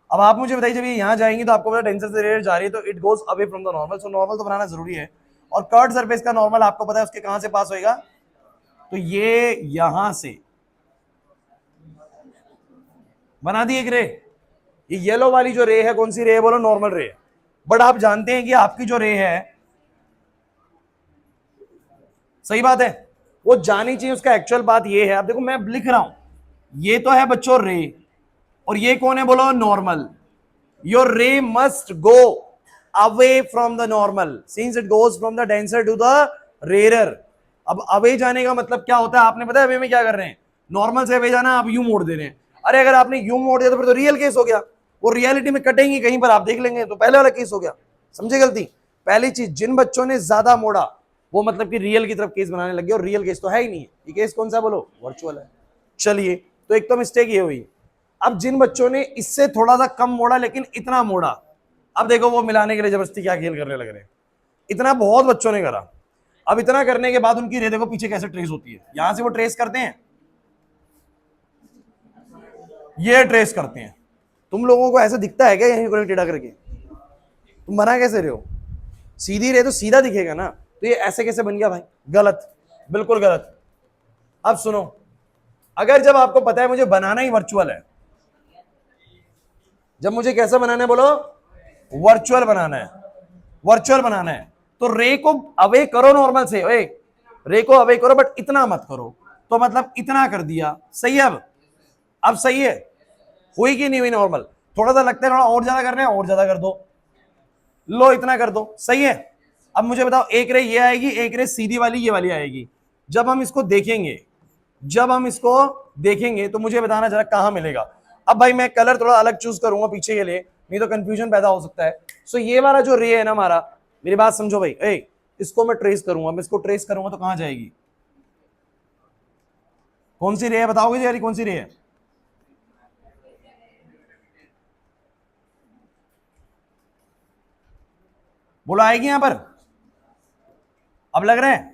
अब आप मुझे बताइए, जब ये यहां जाएंगी तो आपको पता डेंसर से रेज जा रही है तो it goes away from the normal. So normal तो बनाना जरूरी है, और कर्व सरफेस का नॉर्मल आपको पता है उसके कहां से पास होएगा, तो ये यहां से बना दी एक रे। ये येलो वाली जो रे है कौन सी रे है बोलो, नॉर्मल रे है। बट आप जानते हैं कि आपकी जो रे है, सही बात है, वो जानी चाहिए, उसका एक्चुअल बात ये है। अब देखो मैं लिख रहा हूं, ये तो है बच्चों रे, और ये कौन है बोलो, normal. Your ray must go away from the normal since it goes from the denser to the rare. अब अवे जाने का मतलब क्या होता है, आपने पता है अवे में क्या कर रहे हैं, नॉर्मल से अवे जाना, आप यू मोड़ दे रहे हैं। अरे अगर आपने यू मोड़ दिया तो फिर तो रियल केस हो गया, वो रियलिटी में कटेंगी कहीं पर, आप देख लेंगे, तो पहले वाला केस हो गया। समझे गलती। पहली चीज, जिन बच्चों ने ज्यादा मोड़ा वो मतलब कि रियल की तरफ केस बनाने लगे, और रियल केस तो है ही नहीं। ये केस कौन सा बोलो, वर्चुअल है। चलिए, तो एक तो मिस्टेक ये हुई। अब जिन बच्चों ने इससे थोड़ा सा कम मोड़ा लेकिन इतना मोड़ा, अब देखो वो मिलाने के लिए जबरदस्ती क्या खेल करने लग रहे हैं। इतना बहुत बच्चों ने करा। अब इतना करने के बाद उनकी रे देखो पीछे कैसे ट्रेस होती है, यहां से वो ट्रेस करते हैं, ये ट्रेस करते हैं। तुम लोगों को ऐसा दिखता है क्या यहीं को टेढ़ा करके, तुम बना कैसे रहे हो, सीधी रहे तो सीधा दिखेगा ना, तो ये ऐसे कैसे बन गया भाई, गलत, बिल्कुल गलत। अब सुनो, अगर जब आपको पता है मुझे बनाना ही वर्चुअल है, जब मुझे कैसा बनाना है बोलो, वर्चुअल बनाना है, वर्चुअल बनाना है, तो रे को अवे करो नॉर्मल से, ओए रे को अवे करो बट इतना मत करो। तो मतलब इतना कर दिया, सही है। अब सही है, हुई कि नहीं हुई नॉर्मल, थोड़ा सा लगता है थोड़ा और ज्यादा करना है, और ज्यादा कर दो, लो इतना कर दो, सही है। अब मुझे बताओ, एक रे ये आएगी, एक रे सीधी वाली ये वाली आएगी। जब हम इसको देखेंगे, जब हम इसको देखेंगे तो मुझे बताना जरा कहां मिलेगा। अब भाई मैं कलर थोड़ा अलग चूज करूंगा पीछे के लिए, नहीं तो कंफ्यूजन पैदा हो सकता है। सो ये वाला जो रे है ना हमारा, मेरी बात समझो भाई, इसको मैं ट्रेस करूंगा, मैं इसको ट्रेस करूंगा तो कहां जाएगी, कौन सी रे है बताओगे यार, कौन सी रे है, बोलो आएगी यहां पर, अब लग रहा है,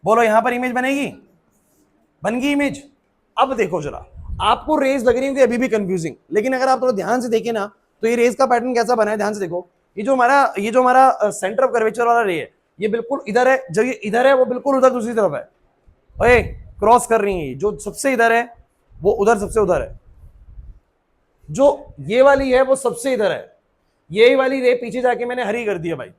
बोलो यहां पर इमेज बनेगी, बन गई इमेज। अब देखो जरा, आपको रेज लग रही होगी अभी भी कंफ्यूजिंग, लेकिन अगर आप थोड़ा ध्यान से देखें ना, तो ये रेज का पैटर्न कैसा बना है, ध्यान से देखो। ये जो हमारा सेंटर ऑफ कर्वेचर वाला रे है, ये बिल्कुल इधर है, जब ये इधर है वो बिल्कुल उधर दूसरी तरफ है, ओए क्रॉस कर रही है, जो सबसे इधर है वो उधर सबसे उधर है, जो ये वाली है वो सबसे इधर है, यही वाली रे पीछे जाके मैंने हरी कर दिया भाई,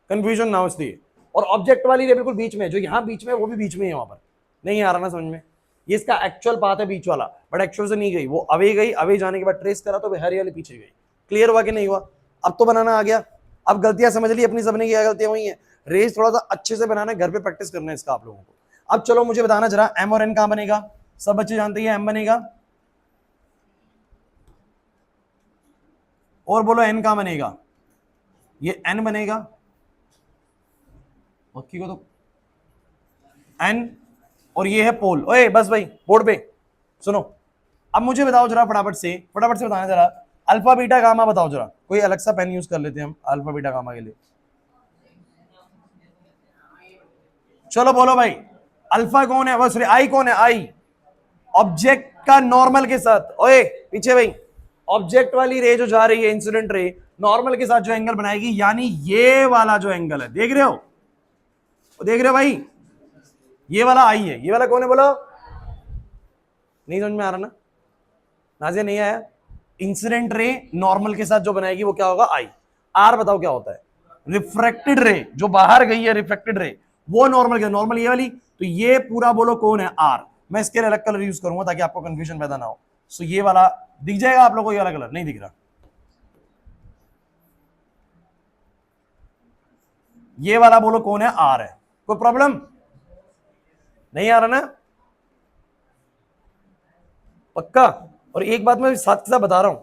कंफ्यूजन ना हो इसलिए। और ऑब्जेक्ट वाली रे बिल्कुल बीच में, जो यहां बीच में वो भी बीच में है, वहां पर नहीं आ रहा ना समझ में, ये इसका एक्चुअल पाथ है बीच वाला, बट एक्चुअल से नहीं गई, वो अवे गई, अवे जाने के बाद ट्रेस करा तो हरी वाली पीछे गई। क्लियर हुआ कि नहीं हुआ, अब तो बनाना आ गया। अब गलतियां समझ ली अपनी, सबने क्या गलतियां हुई हैं। रेज थोड़ा सा अच्छे से बनाना है, घर पे प्रैक्टिस करना है इसका आप लोगों को। अब चलो मुझे बताना जरा एम और एन कहां बनेगा। सब बच्चे जानते हैं एम बनेगा, और बोलो एन कहां बनेगा। ये एन बनेगा, मक्खी को तो एन, और ये है पोल। ओए बस भाई बोर्ड पे सुनो। अब मुझे बताओ जरा फटाफट से बताना जरा, अल्फा बीटा गामा बताओ जरा। कोई अलग सा पेन यूज कर लेते हैं हम अल्फा बीटा गामा के लिए। चलो बोलो भाई, अल्फा कौन है, सॉरी आई कौन है, आई ऑब्जेक्ट का नॉर्मल के साथ। ओए पीछे भाई, ऑब्जेक्ट वाली रे जो जा रही है, इंसिडेंट रे, नॉर्मल के साथ जो एंगल बनाएगी, यानी ये वाला जो एंगल है, देख रहे हो, देख रहे हो भाई, ये वाला आई है। ये वाला कौन है बोलो, नहीं समझ में आ रहा ना, नाजिया नहीं आया। इंसिडेंट रे नॉर्मल के साथ जो बनाएगी वो क्या होगा, आई। आर बताओ क्या होता है, रिफ्रैक्टेड रे, जो बाहर गई है रिफ्रैक्टेड रे, वो नॉर्मल क्या, नॉर्मल ये वाली, तो ये पूरा बोलो कौन है, आर। मैं इसके लिए अलग कलर यूज करूंगा ताकि आपको कंफ्यूजन पैदा ना हो। सो ये वाला दिख जाएगा आप लोगों को, ये वाला कलर नहीं दिख रहा, ये वाला बोलो कौन है, आर है। कोई प्रॉब्लम नहीं आ रहा ना, पक्का। और एक बात मैं साथ के साथ बता रहा हूं,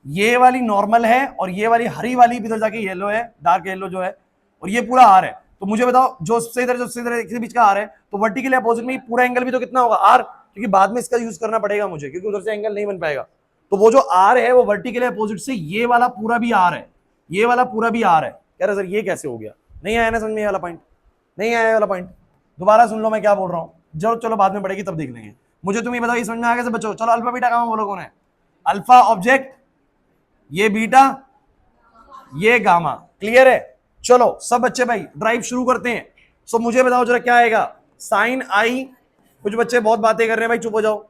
ये वाली नॉर्मल है और ये वाली हरी वाली इधर जाके येलो है, डार्क येलो जो है, और ये पूरा आर है। तो मुझे बताओ जो सबसे इधर के बीच का आर है, तो वर्टिकल अपोजिट में पूरा एंगल भी तो कितना होगा, आर, क्योंकि बाद में इसका यूज करना पड़ेगा मुझे, क्योंकि उधर से एंगल नहीं बन पाएगा। तो वो जो आर है वो वर्टिकल अपोजिट से ये वाला पूरा भी आर है, ये वाला पूरा भी आर है। कह रहे सर ये कैसे हो गया, नहीं आया ना समझ में, ये वाला पॉइंट नहीं आया, वाला पॉइंट दोबारा सुन लो मैं क्या बोल रहा हूँ, जरूर चलो बाद में पड़ेगी तब देख लेंगे। मुझे तुम ये बताओ, ये समझ में आ गया से बच्चों। चलो अल्फा बीटा गामा बोलो कौन है, अल्फा ऑब्जेक्ट, ये बीटा, ये गामा, क्लियर है। चलो सब बच्चे भाई ड्राइव शुरू करते हैं। सो मुझे बताओ जरा क्या आएगा, साइन आई, कुछ बच्चे बहुत बातें कर रहे हैं भाई, चुप हो जाओ,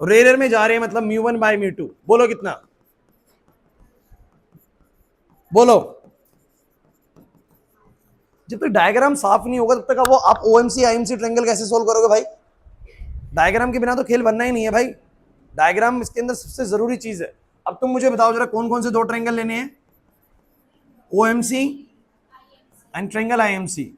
रेयर में जा रहे हैं, मतलब mu one by mu two, बोलो कितना, बोलो। जब तक डायग्राम साफ नहीं होगा तब तक वो आप ओएमसी आईएमसी ट्रायंगल कैसे सोल्व करोगे भाई, डायग्राम के बिना तो खेल बनना ही नहीं है भाई, डायग्राम इसके अंदर सबसे जरूरी चीज है। अब तुम मुझे बताओ जरा कौन कौन से दो ट्रायंगल लेने हैं, ओएमसी एंड ट्रायंगल आईएमसी।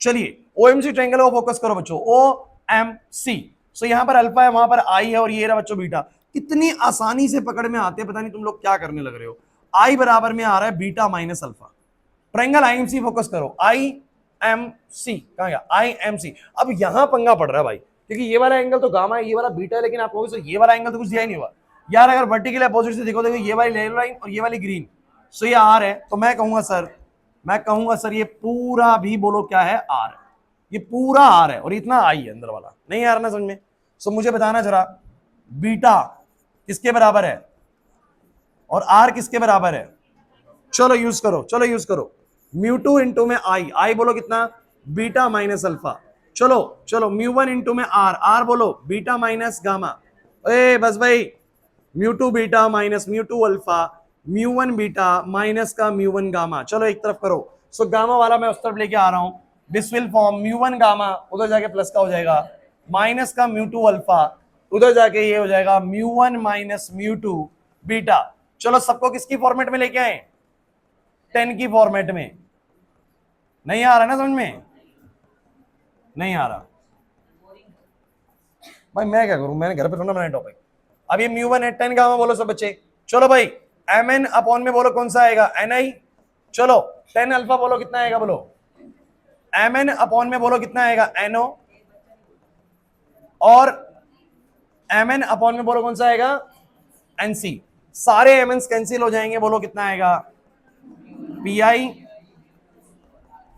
चलिए ओएमसी ट्रायंगल को फोकस करो बच्चों, ओ एम सी। सो यहां पर अल्फा है, वहां पर आई है, और ये रहा बच्चों बीटा। कितनी आसानी से पकड़ में आते हैं, पता नहीं तुम लोग क्या करने लग रहे हो। आई बराबर में आ रहा है beta minus alpha. Triangle IMC focus करो, आई एम सी, कहां गया, आई एम सी। अब यहां पंगा पड़ रहा है भाई, क्योंकि ये वाला एंगल तो गामा है, ये वाला बीटा है, लेकिन आप कहोगे ये वाला एंगल तो कुछ दिया ही नहीं हुआ यार। अगर वर्टिकल अपोजिट से देखो, ये वाली येलो लाइन और ये वाली ग्रीन, सो ये आर है, तो मैं कहूंगा सर ये पूरा भी बोलो क्या है, आर है, ये पूरा आर है, और इतना आई है अंदर वाला, नहीं आ रहा ना समझ में। सो मुझे बताना जरा बीटा किसके बराबर है और आर किसके बराबर है। चलो यूज करो, म्यू टू इंटू में आई बोलो कितना, बीटा माइनस अल्फा। चलो म्यू वन इंटू में आर बोलो बीटा माइनस गामा। ए बस भाई, mu two beta minus mu two alpha, mu one beta minus का म्यू वन गामा। चलो एक तरफ करो। सो गामा वाला मैं उस तरफ लेके आ रहा हूं, this will form mu one gamma, उधर जाके प्लस का हो जाएगा, माइनस का म्यू टू अल्फा, उधर जाके ये हो जाएगा mu one minus mu two beta. चलो सबको किसकी फॉर्मेट में लेके आए, 10 की फॉर्मेट में। नहीं आ रहा ना समझ में, नहीं आ रहा भाई, मैं क्या करूं, मैंने घर पे थोड़ा बनाया टॉपिक। अब ये म्यू वन है, 10 गामा बोलो सब बच्चे। चलो भाई एम एन अपॉन में बोलो कौन सा आएगा, एन आई। चलो 10 अल्फा बोलो कितना आएगा, बोलो एम एन अपॉन में बोलो कितना आएगा, एनओ, और एम एन अपॉन में बोलो कौन सा आएगा, एनसी। सारे एम एन कैंसिल हो जाएंगे, बोलो कितना आएगा, पी आई,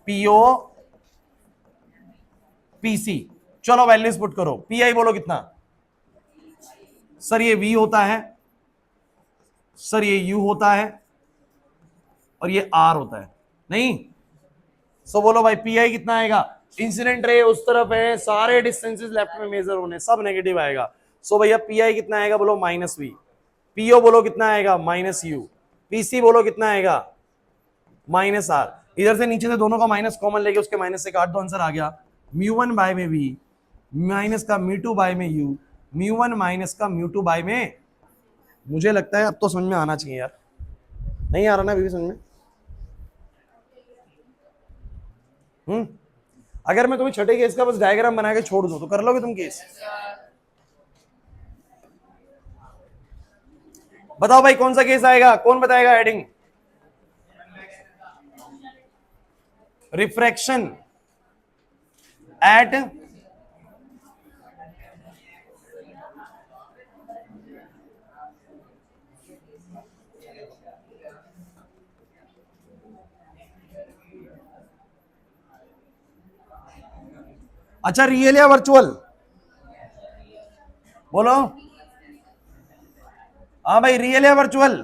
पीओ, पीसी। चलो वैल्यूज पुट करो, पी आई बोलो कितना, सर ये वी होता है, सर ये यू होता है, और ये आर होता है, नहीं। सो बोलो भाई पी आई कितना आएगा, इंसिडेंट रे उस तरफ है, सारे डिस्टेंसेस लेफ्ट में मेजर होने, सब नेगेटिव आएगा। सो भैया पी आई कितना आएगा, बोलो माइनस वी, पीओ बोलो कितना आएगा, माइनस यू, पीसी बोलो कितना आएगा, माइनस आर। इधर से नीचे से दोनों का माइनस कॉमन लेके उसके माइनस से काट दो, आंसर आ गया म्यू वन बाय में वी माइनस का म्यू टू बाय में यू, म्यू वन माइनस का म्यू टू बाय में। मुझे लगता है अब तो समझ में आना चाहिए यार, नहीं आ रहा ना अभी भी समझ में, अगर मैं तुम्हें छठे केस का बस डायग्राम बना के छोड़ दूं तो कर लोगे तुम केस? बताओ भाई कौन सा केस आएगा, कौन बताएगा हेडिंग? रिफ्रैक्शन एट अच्छा रियल या वर्चुअल? बोलो हाँ भाई, रियल या वर्चुअल?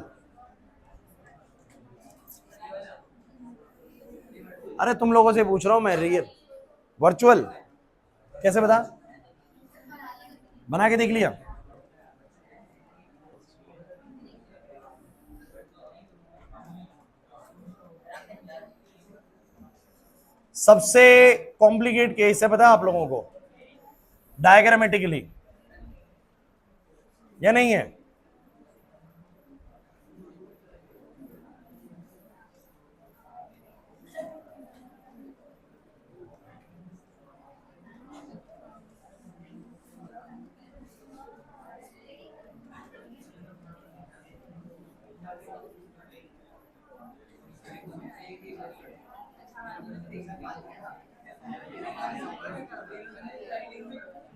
अरे तुम लोगों से पूछ रहा हूं मैं, रियल वर्चुअल कैसे बता? बना के देख लिया? सबसे कॉम्प्लिकेट केस है पता है आप लोगों को डायग्रामेटिकली, या नहीं है?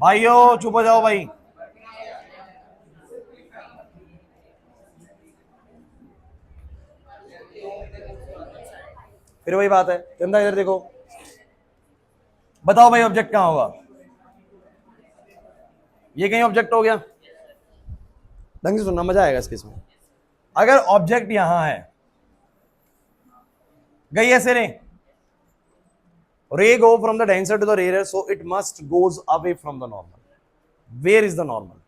भाइयों चुप हो जाओ भाई। फिर वही बात है, चंदा इधर देखो, बताओ भाई ऑब्जेक्ट कहां होगा? ये कहीं ऑब्जेक्ट हो गया? ढंग से सुनना, मजा आएगा इस केस में। अगर ऑब्जेक्ट यहां है, गई ऐसे रे go from the denser to the rarer, so it must goes away from the normal. Where is the normal?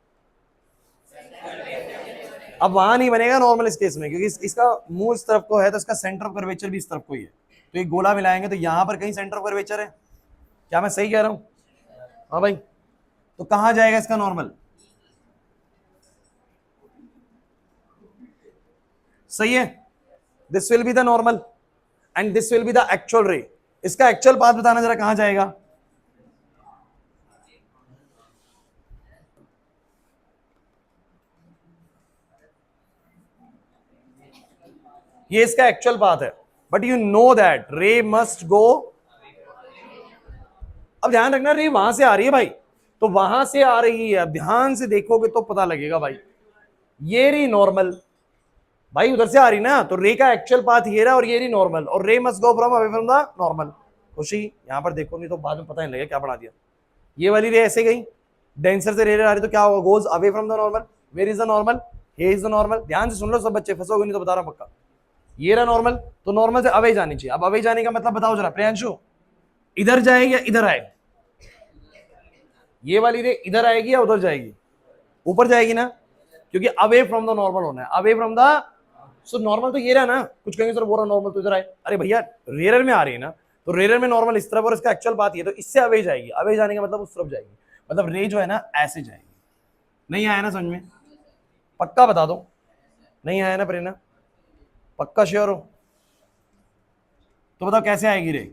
अब वहां नहीं बनेगा नॉर्मल इस केस में, क्योंकि इसका मुंह इस तरफ को है तो इसका सेंटर ऑफ कर्वेचर भी इस तरफ को ही है, तो एक गोला मिलाएंगे तो यहां पर कहीं सेंटर ऑफ कर्वेचर है। क्या मैं सही कह रहा हूं? हाँ भाई, तो कहां जाएगा इसका नॉर्मल? सही है, this will be the normal and this will be the actual रे। इसका एक्चुअल पाथ बताना जरा, कहां जाएगा? ये इसका एक्चुअल पाथ है, बट यू नो दैट रे मस्ट गो। अब ध्यान रखना, रे वहां से आ रही है भाई, तो वहां से आ रही है, अब ध्यान से देखोगे तो पता लगेगा भाई। ये री नॉर्मल भाई, उधर से आ रही ना, तो रे का एक्चुअल पाथ ये रहा और ये री नॉर्मल, और रे must go from away from the normal. खुशी यहां पर देखो, नहीं तो बाद में पता नहीं लगेगा क्या बना दिया। ये वाली रे ऐसे गई, डेंसर से रे आ रही तो क्या होगा? Goes away from the normal. Where is the normal? Here is the normal. ध्यान से सुन लो सब बच्चे, फंसोगे नहीं तो बता रहा हूं पक्का। ये रहा नॉर्मल, तो नॉर्मल से अवे जानी चाहिए। अब अवे जाने का मतलब बताओ जरा प्रियांशु, इधर जाएगी या इधर आएगी? ये वाली रे इधर आएगी या उधर जाएगी? ऊपर जाएगी ना, क्योंकि अवे फ्रॉम द नॉर्मल होना है, away from the. So normal तो ये रहा ना, कुछ कहेंगे सर बोरा नॉर्मल तो इधर आए, अरे भैया रेयर में आ रही है ना, तो रेयर में नॉर्मल इस तरफ और इसका एक्चुअल बात ये, तो इससे अवे जाएगी, अवे जाने का मतलब उस तरफ जाएगी, मतलब रे जो है ना ऐसे जाएगी। नहीं आया ना समझ में? पक्का बता दो, नहीं आया ना प्रेरणा? पक्का श्योर हो? तो बताओ कैसे आएगी रे?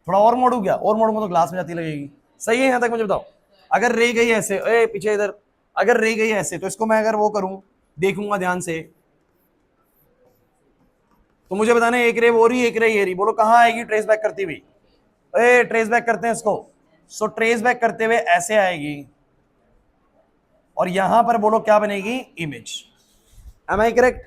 थोड़ा और मोड़ू क्या? और मोड़ूंगा तो ग्लास में जाती लगेगी। सही है यहां तक? मुझे बताओ, अगर रे गई ऐसे, ए पीछे इधर, अगर रे गई ऐसे, तो इसको मैं अगर वो करूं, देखूंगा ध्यान से, तो मुझे बताना एक रे वो रही, एक रे ये रही, बोलो कहां आएगी ट्रेस बैक करती हुई? ए ट्रेस बैक करते हैं इसको। सो ट्रेस बैक करते हुए ऐसे आएगी, और यहां पर बोलो क्या बनेगी? इमेज। Am I correct?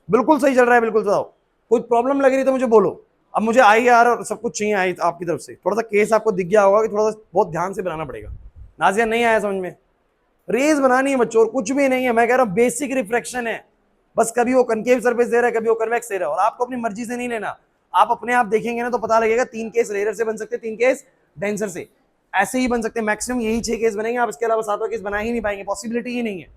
बिल्कुल सही चल रहा है, बिल्कुल। बताओ कोई प्रॉब्लम लग रही तो मुझे बोलो। अब मुझे आई आर और सब कुछ चाहिए आई आपकी तरफ से। थोड़ा सा केस आपको दिख गया होगा कि थोड़ा सा बहुत ध्यान से बनाना पड़ेगा। नाजिया नहीं आया समझ में? रेज बनानी है बच्चों, और कुछ भी नहीं है। मैं कह रहा हूं बेसिक रिफ्लेक्शन है, बस कभी वो कनकेव सरफेस दे रहा है, कभी वो कन्वेक्स दे रहा है, और आपको अपनी मर्जी से नहीं लेना। आप अपने आप देखेंगे ना तो पता लगेगा, 3 केस रेयर से बन सकते, 3 केस डेंसर से, ऐसे ही बन सकते हैं। मैक्सिमम यही 6 केस बनेंगे, आप इसके अलावा 7वां केस बना ही नहीं पाएंगे, पॉसिबिलिटी ही नहीं है।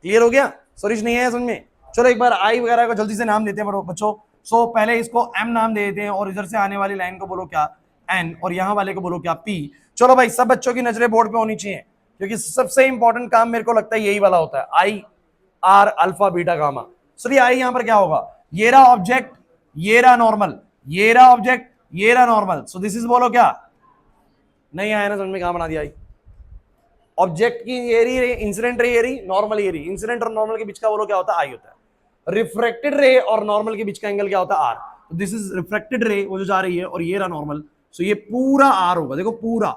क्लियर हो गया? सॉरी नहीं है समझ में? चलो एक बार आई वगैरह को जल्दी से नाम देते हैं बच्चों। सो पहले इसको एम नाम दे देते हैं, और इधर से आने वाली लाइन को बोलो क्या? एन, और यहाँ वाले को बोलो क्या? पी। चलो भाई सब बच्चों की नजरें बोर्ड पे होनी चाहिए, क्योंकि सबसे इंपॉर्टेंट काम मेरे को लगता है यही वाला होता है, i are alpha beta gamma. So ये आई यहाँ पर क्या होगा? ये रहा ऑब्जेक्ट, ये रहा नॉर्मल, ये रहा ऑब्जेक्ट, ये रहा नॉर्मल, सो दिस इज बोलो क्या, नहीं आया ना समझ में, कहां बना दिया आई। ऑब्जेक्ट की ये रही, इंसिडेंट रे ये रही, नॉर्मल ये रही, इंसिडेंट और नॉर्मल के बीच का बोलो क्या होता है, आई होता है। रिफ्रैक्टेड रे और नॉर्मल के बीच का एंगल क्या होता है, आर। तो दिस इज रिफ्रैक्टेड रे, वो जो जा रही है, और ये रहा नॉर्मल, सो ये पूरा आर होगा, देखो पूरा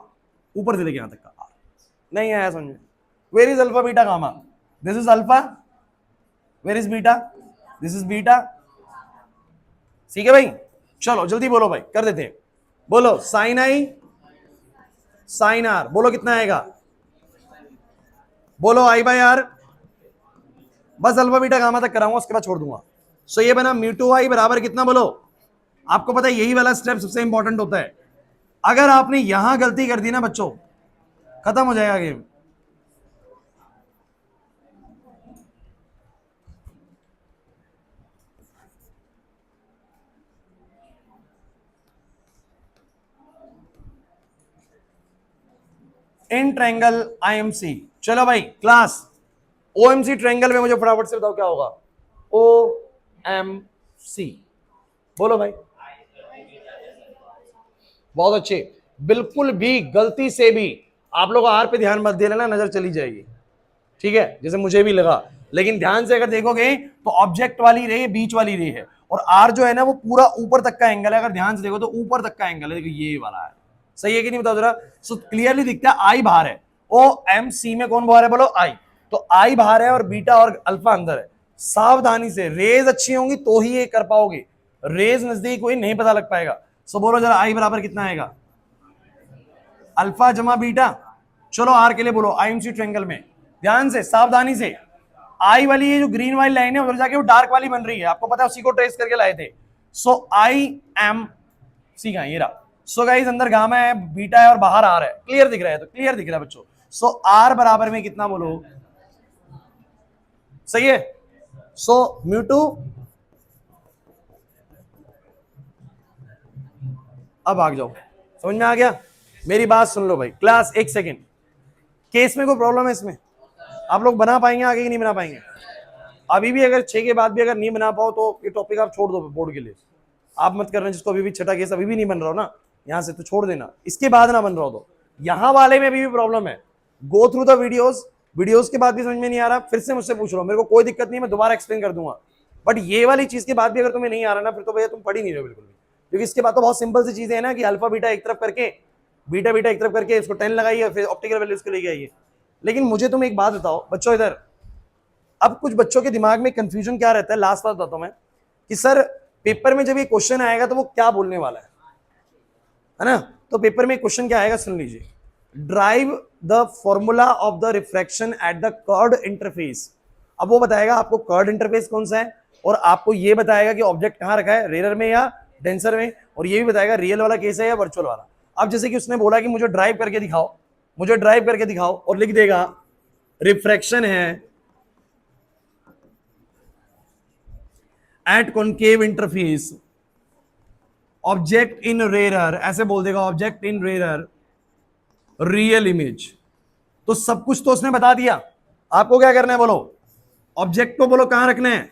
ऊपर से लेके यहां तक का आर। नहीं आया समझ में, where is alpha beta gamma, this is alpha, where is beta, this is beta. ठीक है भाई, चलो जल्दी बोलो भाई, कर देते हैं। बोलो साइन आई साइन आर, बोलो कितना आएगा, बोलो आई बाय आर, बस अल्फा बीटा गामा तक कराऊंगा, उसके बाद छोड़ दूंगा। सो ये बना म्यू टू आई बराबर कितना, बोलो। आपको पता है यही वाला स्टेप सबसे इंपॉर्टेंट होता है, अगर आपने यहां गलती कर दी ना बच्चों, खत्म हो जाएगा गेम। इन ट्रायंगल आईएमसी, चलो भाई क्लास ओएमसी ट्रायंगल में मुझे फटाफट से बताओ क्या होगा, ओ एम सी, बोलो भाई। बहुत अच्छे, बिल्कुल भी गलती से भी आप लोग आर पे ध्यान मत दे लेना, नजर चली जाएगी, ठीक है, जैसे मुझे भी लगा। लेकिन ध्यान से अगर देखोगे तो ऑब्जेक्ट वाली रे बीच वाली रे है, और आर जो है ना वो पूरा ऊपर तक का एंगल है, अगर ध्यान से देखो तो ऊपर तक का एंगल है, देखो ये वाला है, सही है कि नहीं बताओ जरा। सो क्लियरली दिखता है आई बाहर है, ओ एम सी में कौन बाहर है, बोलो आई। तो आई बाहर है और बीटा और अल्फा अंदर है। सावधानी से, रेज अच्छी होंगी तो ही ये कर पाओगे, रेज नजदीक हुई नहीं पता लग पाएगा। सो बोलो जरा आई बराबर कितना आएगा, अल्फा जमा बीटा। चलो आर के लिए बोलो आईएमसी ट्रायंगल में, ध्यान से सावधानी से, आई वाली ये जो ग्रीन वाली लाइन है उधर जाके वो डार्क वाली बन रही है, आपको पता है उसी को ट्रेस करके लाए थे। सो आई एम सी का ये रहा। सो गाइस अंदर गामा है, बीटा है और बाहर आर है, क्लियर दिख रहा है, तो क्लियर दिख रहा है बच्चों। सो आर बराबर में कितना बोलो, सही है। सो म्यू टू, अब आग जाओ, समझ में आ गया, मेरी बात सुन लो भाई क्लास, एक सेकेंड। केस में कोई प्रॉब्लम है इसमें, आप लोग बना पाएंगे आगे कि नहीं बना पाएंगे, अभी भी अगर 6 के बाद भी अगर नहीं बना पाओ तो ये टॉपिक आप छोड़ दो बोर्ड के लिए, आप मत करना, जिसको अभी भी छठा केस अभी भी नहीं बन रहा हो ना यहां से, तो छोड़ देना, इसके बाद ना बन रहा हो तो। यहां वाले में भी प्रॉब्लम है, go through the videos, videos के बाद भी समझ में नहीं आ रहा फिर से मुझसे पूछ लो, मेरे को कोई दिक्कत नहीं, मैं दोबारा एक्सप्लेन कर दूंगा। बट ये वाली चीज के बाद भी अगर तुम्हें नहीं आ रहा ना, फिर तो भैया तुम पढ़ ही नहीं रहे हो बिल्कुल भी, क्योंकि इसके बाद तो बहुत सिंपल सी चीजें है ना, कि अल्फा बीटा एक तरफ करके, बीटा बीटा एक तरफ करके इसको 10 लगाइए, फिर ऑप्टिकल वैल्यूज को लेके आइए। लेकिन मुझे तुम एक बात बताओ बच्चों, इधर अब कुछ बच्चों के दिमाग में कंफ्यूजन क्या रहता है, लास्ट बात बताता हूं मैं, कि सर पेपर में जब ये क्वेश्चन आएगा तो वो क्या बोलने वाला है ना। तो पेपर में क्वेश्चन क्या आएगा सुन लीजिए, derive the formula of the refraction at the curved interface. अब वो बताएगा आपको कर्ड इंटरफेस कौन सा है, और आपको ये बताएगा कि ऑब्जेक्ट कहां रखा है, रेयर में या डेंसर में, और ये भी बताएगा रियल वाला केस है या वर्चुअल वाला। अब जैसे कि उसने बोला कि मुझे ड्राइव करके दिखाओ, मुझे ड्राइव करके दिखाओ, और लिख देगा रिफ्रैक्शन है at concave interface, object in rare, ऐसे बोल देगा object in rare real image. तो सब कुछ तो उसने बता दिया, आपको क्या करना है बोलो, ऑब्जेक्ट को बोलो कहां रखना है,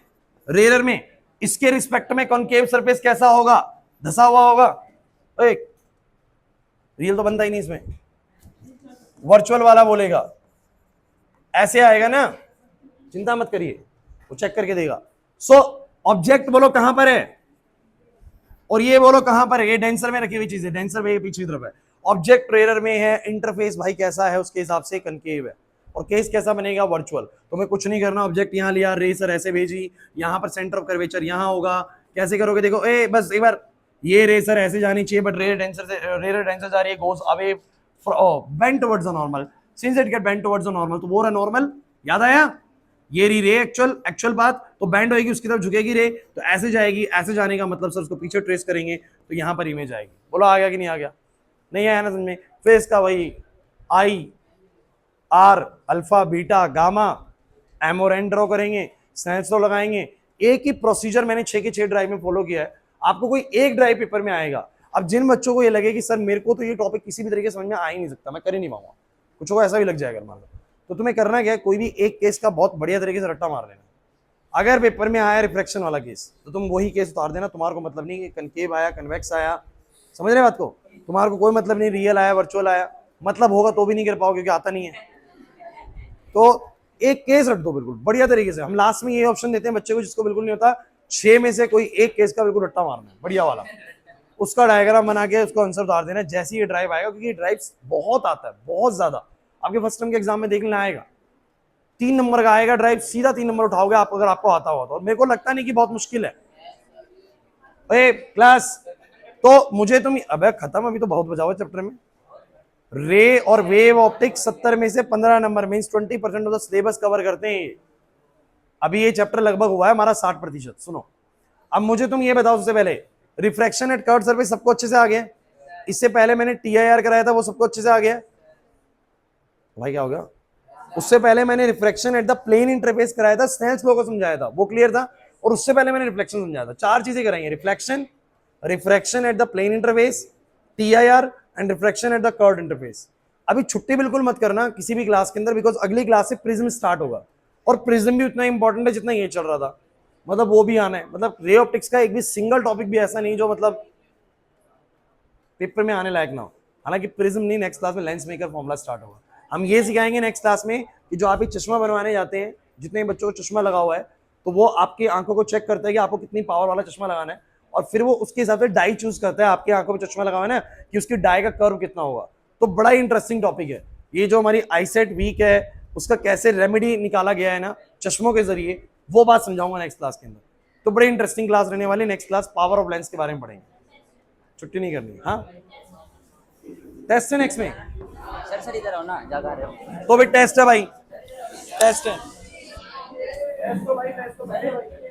रेयर में, इसके रिस्पेक्ट में कॉनकेव सरफेस कैसा होगा, धसा हुआ होगा, एक रियल तो बनता ही नहीं इसमें, वर्चुअल वाला बोलेगा, ऐसे आएगा ना, चिंता मत करिए वो चेक करके देगा। सो ऑब्जेक्ट बोलो कहां पर है, और ये बोलो कहां पर है, ये डेंसर में रखी हुई चीज है, डेंसर में पीछे की तरफ है, ऑब्जेक्ट रेयर में है, इंटरफेस भाई कैसा है उसके हिसाब से कनकेव है, और केस कैसा बनेगा, वर्चुअल। तो मैं कुछ नहीं करना, ऑब्जेक्ट यहां लिया, रेसर ऐसे भेजी, यहां पर सेंटर ऑफ कर्वेचर यहां होगा, कैसे करोगे देखो, ए बस एक बार ये रेसर ऐसे जानी चाहिए, बट रेयर डेंसर से रेयर डेंसर जा रही है, goes away bent towards the normal, since it get bent towards the normal, तो वो रहा नॉर्मल, याद आया, ये री रे एक्चुअल बात, तो बैंड होगी उसकी तरफ झुकेगी रे, तो ऐसे जाएगी, ऐसे जाने का मतलब सर उसको पीछे ट्रेस करेंगे तो यहां पर इमेज आएगी। बोलो आ गया कि नहीं आ गया, नहीं आया ना समझ में। फेस का वही I are alpha beta gamma m और एन ड्रॉ करेंगे, स्नैप्स लगाएंगे, एक ही प्रोसीजर मैंने 6 के 6 ड्राइव में फॉलो किया है, आपको कोई एक ड्राइव पेपर में आएगा। अब जिन बच्चों को ये लगे कि सर मेरे को तो ये टॉपिक किसी भी तरीके से समझ में आ ही नहीं सकता, मैं कर ही नहीं पाऊंगा, कुछ को ऐसा भी लग जाएगा मान लो, तो तुम्हें करना क्या है, कोई भी एक केस का बहुत बढ़िया तरीके से रट्टा मार लेना, अगर पेपर में आया रिफ्रैक्शन वाला केस तो तुम वही केस उतार देना, तुम्हारे को मतलब नहीं कि कनकेव आया कन्वेक्स आया, समझ रहे बात को, तुम्हारे को कोई मतलब नहीं रियल आया वर्चुअल आया, मतलब होगा तो भी नहीं कर पाओगे क्योंकि आता नहीं है। तो एक केस रख दो बिल्कुल बढ़िया तरीके से। हम लास्ट में ये ऑप्शन देते हैं बच्चे को जिसको बिल्कुल नहीं होता, 6 में से कोई एक केस का बिल्कुल रट्टा मारना है बढ़िया वाला, उसका डायग्राम बना के उसको आंसर उतार देना जैसे ही ये ड्राइव आएगा, क्योंकि ड्राइव बहुत आता है बहुत ज्यादा, आपके फर्स्ट टर्म के एग्जाम में देख लेना आएगा, 3 नंबर का आएगा ड्राइव, सीधा 3 नंबर उठाओगे आप अगर आपको आता हुआ तो। और मेरे को लगता नहीं कि बहुत मुश्किल है। ए क्लास तो मुझे तुम अबे खत्म, अभी तो बहुत बचाओ चैप्टर में। रे और वेव ऑप्टिक्स 70 में से 15 number, means 20% of the syllabus cover करते हैं। अभी ये चैप्टर लगभग हुआ है हमारा 60%। सुनो अब मुझे तुम ये बताओ सबसे पहले, रिफ्रैक्शन एट कर्व सरफेस सबको अच्छे से आ गया? इससे पहले मैंने टीआईआर कराया था वो सबको अच्छे से आ गया? भाई क्या हो गया? उससे पहले मैंने refraction at the plane interface कराया था, स्नेल्स लॉ को समझाया था, वो क्लियर था। और उससे पहले मैंने रिफ्लेक्शन समझाया था। 4 चीजें कराई, reflection, refraction at the plane interface, TIR and refraction at the curved interface. अभी छुट्टी बिल्कुल मत करना किसी भी क्लास के अंदर, बिकॉज अगली क्लास से प्रिज्म स्टार्ट होगा और प्रिज्म भी उतना इंपॉर्टेंट है जितना ये चल रहा था, मतलब वो भी आना है। मतलब रे ऑप्टिक्स का एक भी सिंगल टॉपिक भी ऐसा नहीं जो मतलब पेपर में आने लायक ना हो। हालांकि प्रिज्म नहीं, नेक्स्ट क्लास में लेंस मेकर फॉर्मूला स्टार्ट होगा। हम ये सिखाएंगे नेक्स्ट क्लास में कि जो आप एक चश्मा बनवाने जाते हैं, जितने बच्चों को चश्मा लगा हुआ है, तो वो आपकी आंखों को चेक करता है कि आपको कितनी पावर वाला चश्मा लगाना है, और फिर वो उसके हिसाब से डाई चूज करता है आपकी आंखों में चश्मा लगा हुआ है ना, कि उसकी डाई का कर्व कितना होगा। तो बड़ा ही इंटरेस्टिंग टॉपिक है ये। जो हमारी आईसेट वीक है उसका कैसे रेमेडी निकाला गया है ना चश्मों के जरिए, वो बात समझाऊंगा नेक्स्ट क्लास के अंदर। तो बड़ी इंटरेस्टिंग क्लास रहने वाली। Next class power of lens के बारे में पढ़ेंगे, छुट्टी नहीं करनी। हाँ टेस्ट है नेक्स्ट में सर इधर आओ ना, जा रहे हो तो भी टेस्ट है भाई, टेस्ट है। टेस्ट तो भाई, टेस्ट तो पहले भाई।